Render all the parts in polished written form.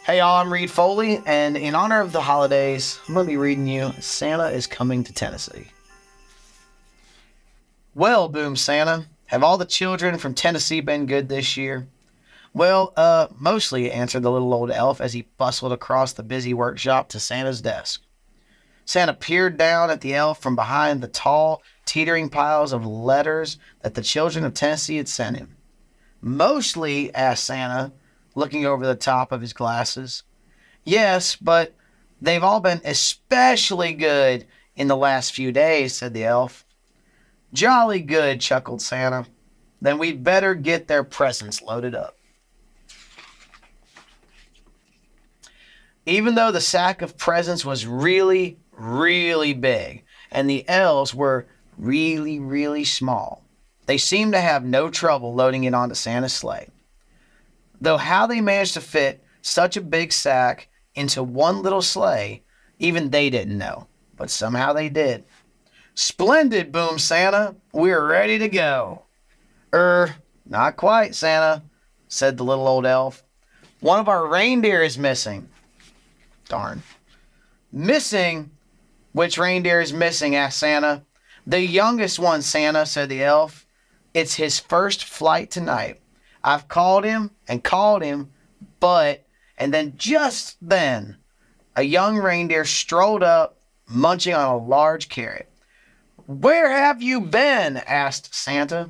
Hey y'all, I'm Reed Foley, and in honor of the holidays, I'm going to be reading you Santa is Coming to Tennessee. Well, boomed Santa, have all the children from Tennessee been good this year? Well, mostly, answered the little old elf as he bustled across the busy workshop to Santa's desk. Santa peered down at the elf from behind the tall, teetering piles of letters that the children of Tennessee had sent him. Mostly, asked Santa, looking over the top of his glasses. Yes, but they've all been especially good in the last few days, said the elf. Jolly good, chuckled Santa. Then we'd better get their presents loaded up. Even though the sack of presents was really, really big, and the elves were really, really small, they seemed to have no trouble loading it onto Santa's sleigh. Though how they managed to fit such a big sack into one little sleigh, even they didn't know, but somehow they did. Splendid, boomed Santa. We're ready to go. Not quite, Santa, said the little old elf. One of our reindeer is missing. Darn. Missing? Which reindeer is missing? Asked Santa. The youngest one, Santa, said the elf. It's his first flight tonight. I've called him, but... And then just then, a young reindeer strolled up, munching on a large carrot. Where have you been? Asked Santa.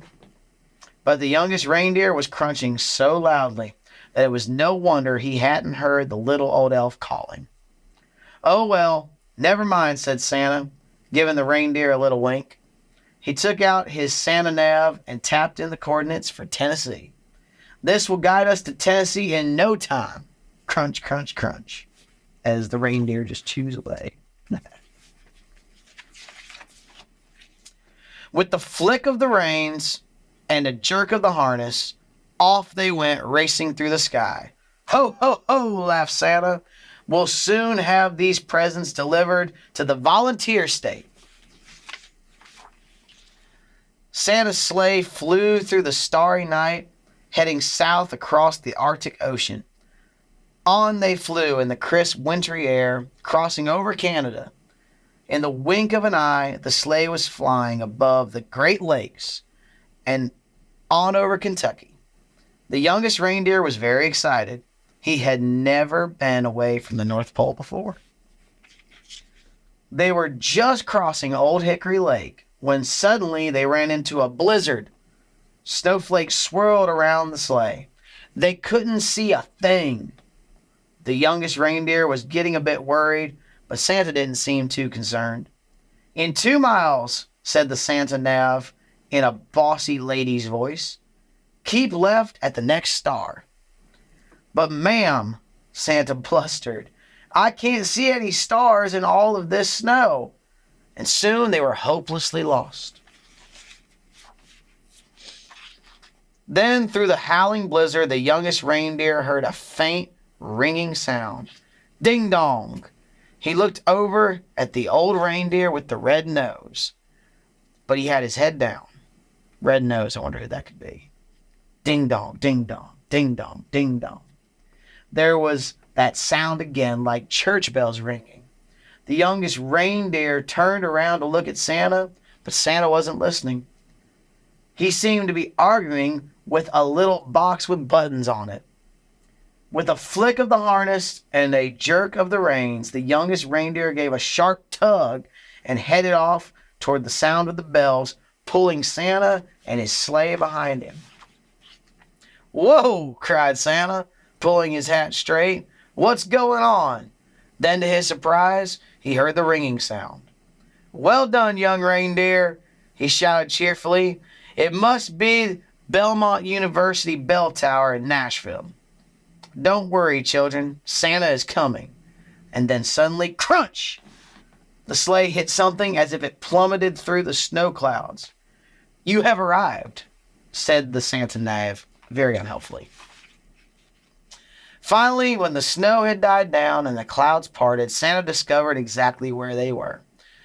But the youngest reindeer was crunching so loudly that it was no wonder he hadn't heard the little old elf calling. Oh well, never mind, said Santa, giving the reindeer a little wink. He took out his Santa nav and tapped in the coordinates for Tennessee. This will guide us to Tennessee in no time. Crunch, crunch, crunch, as the reindeer just chews away. With the flick of the reins and a jerk of the harness, off they went racing through the sky. Ho, ho, ho, laughed Santa. We'll soon have these presents delivered to the volunteer state. Santa's sleigh flew through the starry night, heading south across the Arctic Ocean. On they flew in the crisp wintry air, crossing over Canada. In the wink of an eye, the sleigh was flying above the Great Lakes and on over Kentucky. The youngest reindeer was very excited. He had never been away from the North Pole before. They were just crossing Old Hickory Lake when suddenly they ran into a blizzard. Snowflakes swirled around the sleigh. They couldn't see a thing. The youngest reindeer was getting a bit worried, but Santa didn't seem too concerned. In 2 miles, said the Santa nav in a bossy lady's voice. Keep left at the next star. But ma'am, Santa blustered, I can't see any stars in all of this snow. And soon they were hopelessly lost. Then through the howling blizzard, the youngest reindeer heard a faint, ringing sound. Ding dong. He looked over at the old reindeer with the red nose. But he had his head down. Red nose, I wonder who that could be. Ding dong, ding dong, ding dong, ding dong. There was that sound again, like church bells ringing. The youngest reindeer turned around to look at Santa, but Santa wasn't listening. He seemed to be arguing with a little box with buttons on it. With a flick of the harness and a jerk of the reins, the youngest reindeer gave a sharp tug and headed off toward the sound of the bells, pulling Santa and his sleigh behind him. Whoa, cried Santa, pulling his hat straight. What's going on? Then to his surprise, he heard the ringing sound. Well done, young reindeer, he shouted cheerfully. It must be Belmont University bell tower in Nashville. Don't worry, children. Santa is coming. And then suddenly, crunch! The sleigh hit something as if it plummeted through the snow clouds. You have arrived, said the Santa nav, very unhelpfully. Finally, when the snow had died down and the clouds parted, Santa discovered exactly where they were.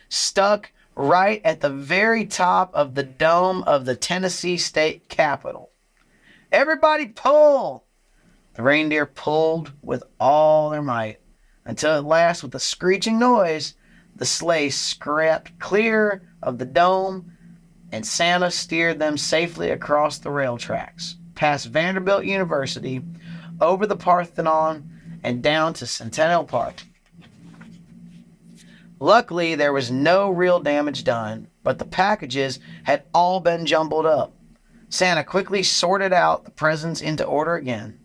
Stuck right at the very top of the dome of the Tennessee State Capitol. Everybody pull! The reindeer pulled with all their might, until at last, with a screeching noise, the sleigh scraped clear of the dome, and Santa steered them safely across the rail tracks, past Vanderbilt University, over the Parthenon, and down to Centennial Park. Luckily, there was no real damage done, but the packages had all been jumbled up. Santa quickly sorted out the presents into order again.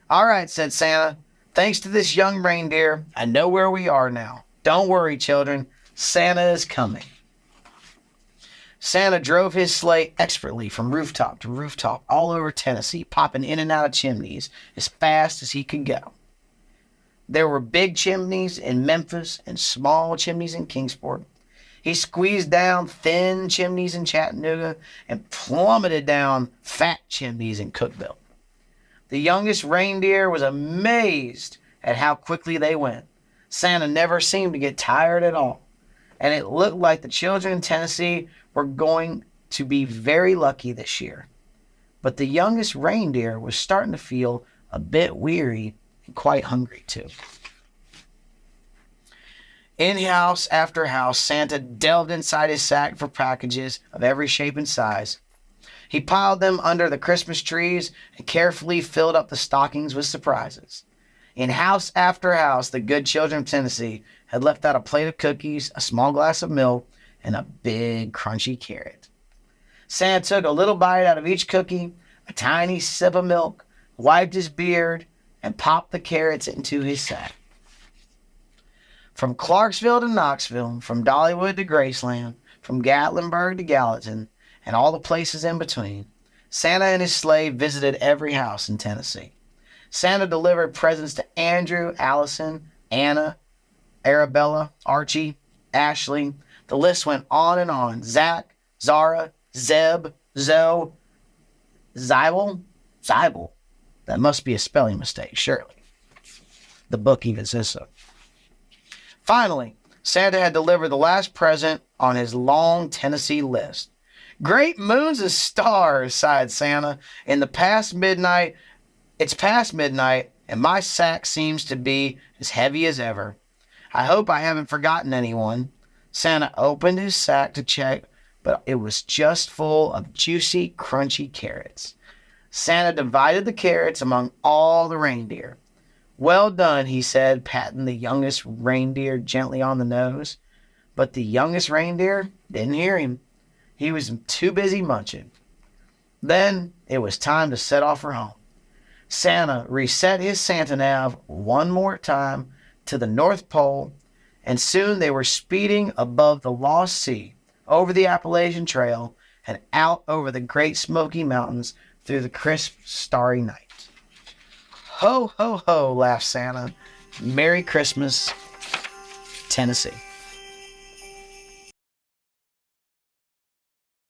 "All right," said Santa. "Thanks to this young reindeer, I know where we are now. Don't worry, children. Santa is coming." Santa drove his sleigh expertly from rooftop to rooftop all over Tennessee, popping in and out of chimneys as fast as he could go. There were big chimneys in Memphis and small chimneys in Kingsport. He squeezed down thin chimneys in Chattanooga and plummeted down fat chimneys in Cookeville. The youngest reindeer was amazed at how quickly they went. Santa never seemed to get tired at all, and it looked like the children in Tennessee were going to be very lucky this year. But the youngest reindeer was starting to feel a bit weary and quite hungry too. In house after house, Santa delved inside his sack for packages of every shape and size. He piled them under the Christmas trees and carefully filled up the stockings with surprises. In house after house, the good children of Tennessee had left out a plate of cookies, a small glass of milk, and a big crunchy carrot. Santa took a little bite out of each cookie, a tiny sip of milk, wiped his beard, and popped the carrots into his sack. From Clarksville to Knoxville, from Dollywood to Graceland, from Gatlinburg to Gallatin, and all the places in between, Santa and his sleigh visited every house in Tennessee. Santa delivered presents to Andrew, Allison, Anna, Arabella, Archie, Ashley. The list went on and on. Zach, Zara, Zeb, Zoe, Zybel. That must be a spelling mistake, surely. The book even says so. Finally, Santa had delivered the last present on his long Tennessee list. "Great moons and stars," sighed Santa. It's past midnight, and my sack seems to be as heavy as ever. I hope I haven't forgotten anyone." Santa opened his sack to check, but it was just full of juicy, crunchy carrots. Santa divided the carrots among all the reindeer. "Well done," he said, patting the youngest reindeer gently on the nose. But the youngest reindeer didn't hear him. He was too busy munching. Then it was time to set off for home. Santa reset his Santa nav one more time to the North Pole, and soon they were speeding above the Lost Sea, over the Appalachian Trail, and out over the Great Smoky Mountains through the crisp, starry night. "Ho, ho, ho," laughed Santa. "Merry Christmas, Tennessee."